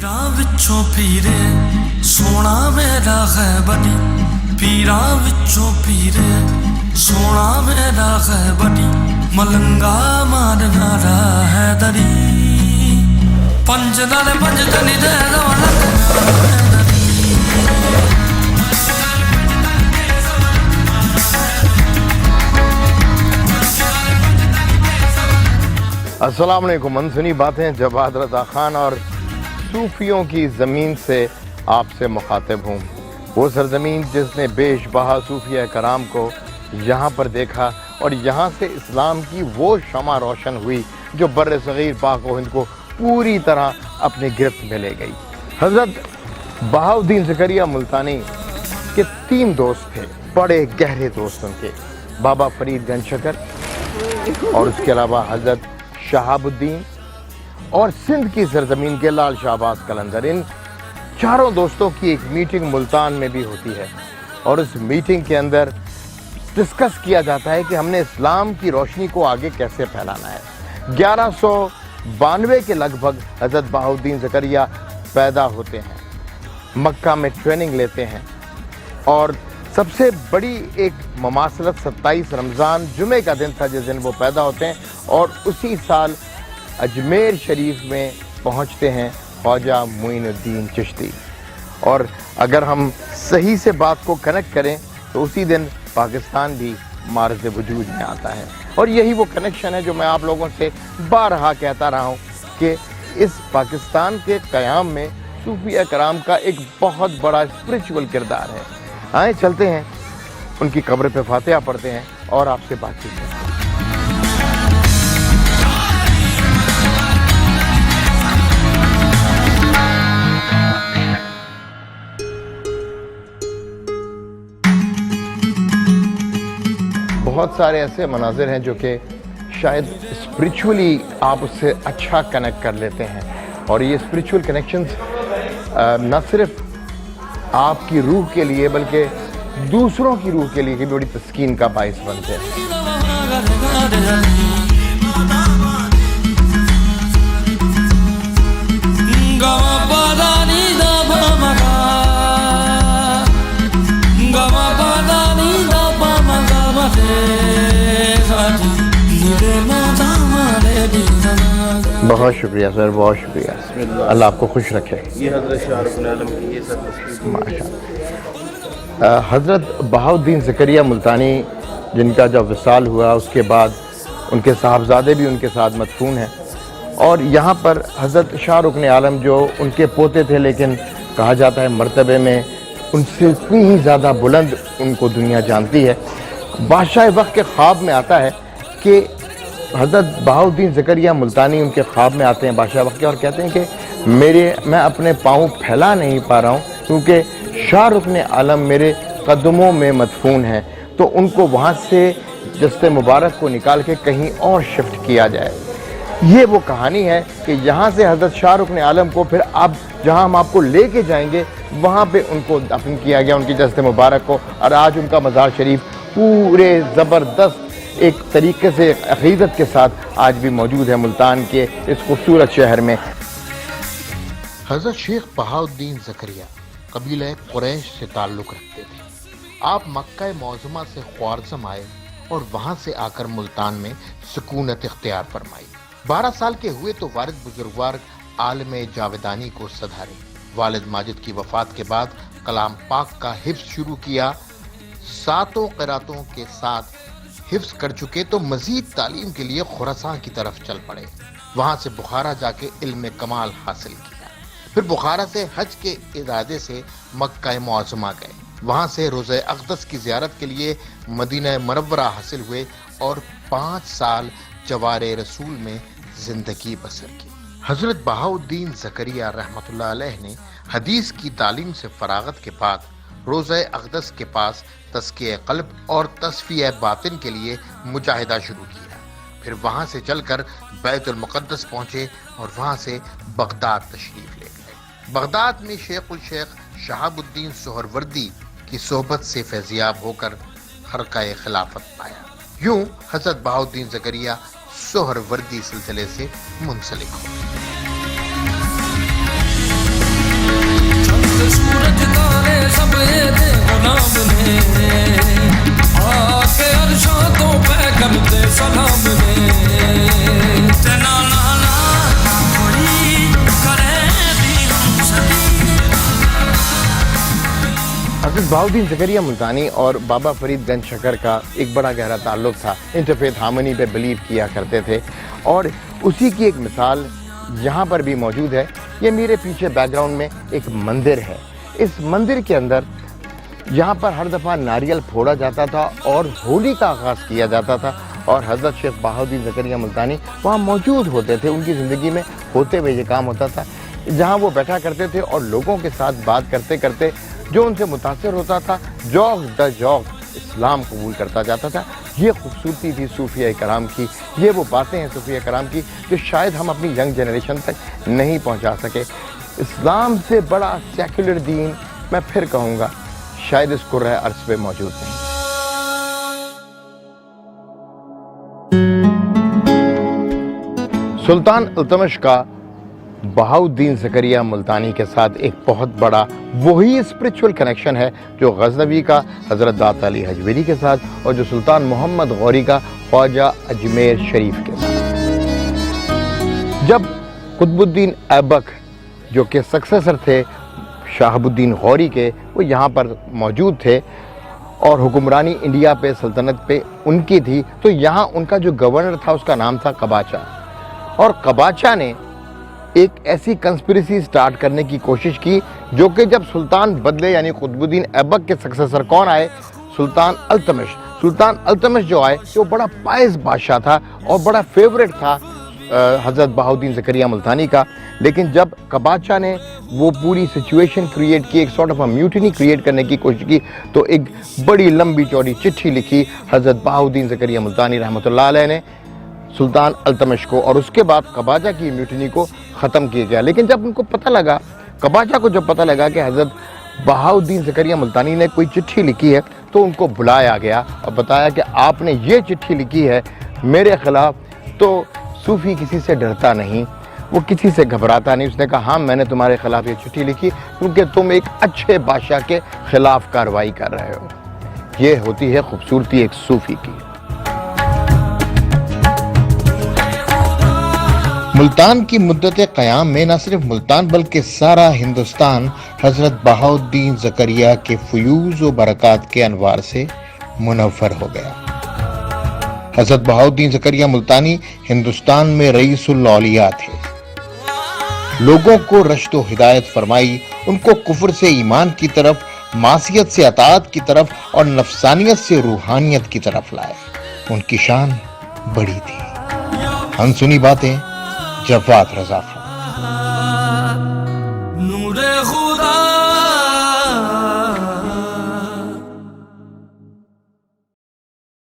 پیراں وچوں پیرے سونا میرا غیبتی پیراں وچوں پیرے سونا میرا غیبتی ملنگا مارنا رہا ہے دری پنج نال پنج تنی دے السلام علیکم. منسونی باتیں جواد رضا خان اور صوفیوں کی زمین سے آپ سے مخاطب ہوں. وہ سرزمین جس نے بیش بہا صوفیہ کرام کو یہاں پر دیکھا اور یہاں سے اسلام کی وہ شمع روشن ہوئی جو بر صغیر پاک و ہند کو پوری طرح اپنی گرفت میں لے گئی. حضرت بہاؤالدین زکریا ملتانی کے 3 دوست تھے, بڑے گہرے دوست ان کے, بابا فرید گنج شکر اور اس کے علاوہ حضرت شہاب الدین اور سندھ کی سرزمین کے لال شاہ عباس قلندر. ان 4 دوستوں کی ایک میٹنگ ملتان میں بھی ہوتی ہے اور اس میٹنگ کے اندر ڈسکس کیا جاتا ہے کہ ہم نے اسلام کی روشنی کو آگے کیسے پھیلانا ہے. 1192 کے لگ بھگ حضرت بہاؤالدین زکریا پیدا ہوتے ہیں, مکہ میں ٹریننگ لیتے ہیں اور سب سے بڑی ایک مماثلت 27 رمضان جمعے کا دن تھا جس دن وہ پیدا ہوتے ہیں اور اسی سال اجمیر شریف میں پہنچتے ہیں خواجہ معین الدین چشتی. اور اگر ہم صحیح سے بات کو کنیکٹ کریں تو اسی دن پاکستان بھی معرض وجود میں آتا ہے. اور یہی وہ کنیکشن ہے جو میں آپ لوگوں سے بارہا کہتا رہا ہوں کہ اس پاکستان کے قیام میں صوفیہ کرام کا ایک بہت بڑا اسپرچول کردار ہے. آئیں چلتے ہیں, ان کی قبر پہ فاتحہ پڑھتے ہیں اور آپ سے بات چیت کرتے ہیں. بہت سارے ایسے مناظر ہیں جو کہ شاید اسپرچولی آپ اس سے اچھا کنیکٹ کر لیتے ہیں اور یہ اسپرچول کنیکشنز نہ صرف آپ کی روح کے لیے بلکہ دوسروں کی روح کے لیے بھی بڑی تسکین کا باعث بنتے ہیں. بہت شکریہ سر, بہت شکریہ. اللہ آپ کو خوش رکھے. یہ حضرت شاہ رکن عالم کی یہ سب ماشاءاللہ. حضرت بہاؤالدین زکریا ملتانی جن کا جب وصال ہوا اس کے بعد ان کے صاحبزادے بھی ان کے ساتھ مدفون ہیں اور یہاں پر حضرت شاہ رکن عالم جو ان کے پوتے تھے لیکن کہا جاتا ہے مرتبے میں ان سے اتنی ہی زیادہ بلند ان کو دنیا جانتی ہے. بادشاہ وقت کے خواب میں آتا ہے کہ حضرت بہاؤالدین زکریا ملتانی ان کے خواب میں آتے ہیں بادشاہ وقت کے اور کہتے ہیں کہ میں اپنے پاؤں پھیلا نہیں پا رہا ہوں کیونکہ شاہ رکن عالم میرے قدموں میں مدفون ہیں, تو ان کو وہاں سے جسد مبارک کو نکال کے کہیں اور شفٹ کیا جائے. یہ وہ کہانی ہے کہ یہاں سے حضرت شاہ رکن عالم کو پھر اب جہاں ہم آپ کو لے کے جائیں گے وہاں پہ ان کو دفن کیا گیا, ان کی جسد مبارک کو, اور آج ان کا مزار شریف پورے زبردست ایک طریقے سے عقیدت کے ساتھ آج بھی موجود ہے ملتان کے اس خوبصورت شہر میں. حضرت شیخ بہاؤالدین زکریا قبیلہ قریش سے تعلق رکھتے تھے. آپ مکہ معظمہ سے خوارزم آئے اور وہاں سے آ کر ملتان میں سکونت اختیار فرمائی. 12 سال کے ہوئے تو والد بزرگوار عالم جاویدانی کو سدھارے. والد ماجد کی وفات کے بعد کلام پاک کا حفظ شروع کیا. 7 قراتوں کے ساتھ حفظ کر چکے تو مزید تعلیم کے لیے خراسان کی طرف چل پڑے. وہاں سے بخارا جا کے علم کمال حاصل کیا. پھر بخارا سے حج کے ارادے سے مکہ معظمہ گئے. وہاں سے روضہ اقدس کی زیارت کے لیے مدینہ منورہ حاصل ہوئے اور 5 سال جوار رسول میں زندگی بسر کی. حضرت بہاؤالدین زکریا رحمۃ اللہ علیہ نے حدیث کی تعلیم سے فراغت کے بعد روضہ اقدس کے پاس تزکیہ قلب اور تصفیہ باطن کے لیے مجاہدہ شروع کیا. پھر وہاں سے چل کر بیت المقدس پہنچے اور وہاں سے بغداد تشریف لے گئے. بغداد میں شیخ الشیخ شہاب الدین سہروردی کی صحبت سے فیضیاب ہو کر خرقہ خلافت پایا. یوں حضرت بہاؤالدین زکریا سہروردی سلسلے سے منسلک ہو. حافظ بہاؤالدین زکریا ملتانی اور بابا فرید گنج شکر کا ایک بڑا گہرا تعلق تھا. انٹرفیتھ ہارمنی پہ بلیو کیا کرتے تھے اور اسی کی ایک مثال یہاں پر بھی موجود ہے. یہ میرے پیچھے بیک گراؤنڈ میں ایک مندر ہے. اس مندر کے اندر یہاں پر ہر دفعہ ناریل پھوڑا جاتا تھا اور ہولی کا آغاز کیا جاتا تھا اور حضرت شیخ بہاؤالدین زکریا ملتانی وہاں موجود ہوتے تھے. ان کی زندگی میں ہوتے ہوئے یہ کام ہوتا تھا جہاں وہ بیٹھا کرتے تھے اور لوگوں کے ساتھ بات کرتے کرتے جو ان سے متاثر ہوتا تھا جوق دا جوق اسلام قبول کرتا جاتا تھا. یہ خوبصورتی تھی صوفیہ کرام کی. یہ وہ باتیں ہیں صوفیہ کرام کی جو شاید ہم اپنی ینگ جنریشن تک نہیں پہنچا سکے. اسلام سے بڑا سیکولر دین میں پھر کہوں گا شاید اس کرۂ ارض پہ موجود نہیں. سلطان التمش کا بہاؤالدین زکریا ملتانی کے ساتھ ایک بہت بڑا وہی اسپرچول کنیکشن ہے جو غزنوی کا حضرت داتا علی حجویری کے ساتھ اور جو سلطان محمد غوری کا خواجہ اجمیر شریف کے ساتھ. جب قطب الدین ایبک جو کہ سکسیسر تھے شہاب الدین غوری کے وہ یہاں پر موجود تھے اور حکمرانی انڈیا پہ سلطنت پہ ان کی تھی تو یہاں ان کا جو گورنر تھا اس کا نام تھا قباچہ. اور قباچہ نے ایک ایسی کنسپریسی سٹارٹ کرنے کی کوشش کی جو کہ جب سلطان بدلے یعنی قطب الدین ایبک کے سکسیسر کون آئے سلطان التمش جو آئے وہ بڑا پائز بادشاہ تھا اور بڑا فیورٹ تھا حضرت بہاؤالدین زکریا ملتانی کا. لیکن جب قباچہ نے وہ پوری سچویشن کریٹ کی ایک سارٹ آف اے میوٹینی کریٹ کرنے کی کوشش کی تو ایک بڑی لمبی چوڑی چٹھی لکھی حضرت بہاؤالدین زکریا ملتانی رحمۃ اللہ علیہ نے سلطان التمش کو اور اس کے بعد قباچہ کی میوٹینی کو ختم کیا گیا. لیکن جب ان کو پتہ لگا قباچہ کو جب پتہ لگا کہ حضرت بہاؤالدین زکریا ملتانی نے کوئی چٹھی لکھی ہے تو ان کو بلایا گیا اور بتایا کہ آپ نے یہ چٹھی لکھی ہے میرے خلاف. تو صوفی کسی سے ڈرتا نہیں وہ کسی سے گھبراتا نہیں. اس نے کہا ہاں میں نے تمہارے خلاف یہ چٹھی لکھی کیونکہ تم ایک اچھے بادشاہ کے خلاف کارروائی کر رہے ہو. یہ ہوتی ہے خوبصورتی ایک صوفی کی. ملتان کی مدت قیام میں نہ صرف ملتان بلکہ سارا ہندوستان حضرت بہاؤالدین زکریا کے فیوز و برکات کے انوار سے منور ہو گیا. حضرت بہاؤالدین زکریا ملتانی ہندوستان میں رئیس الاولیاء تھے. لوگوں کو رشد و ہدایت فرمائی, ان کو کفر سے ایمان کی طرف, معصیت سے اطاعت کی طرف اور نفسانیت سے روحانیت کی طرف لائے. ان کی شان بڑی تھی. انسنی باتیں جواد رضا خان.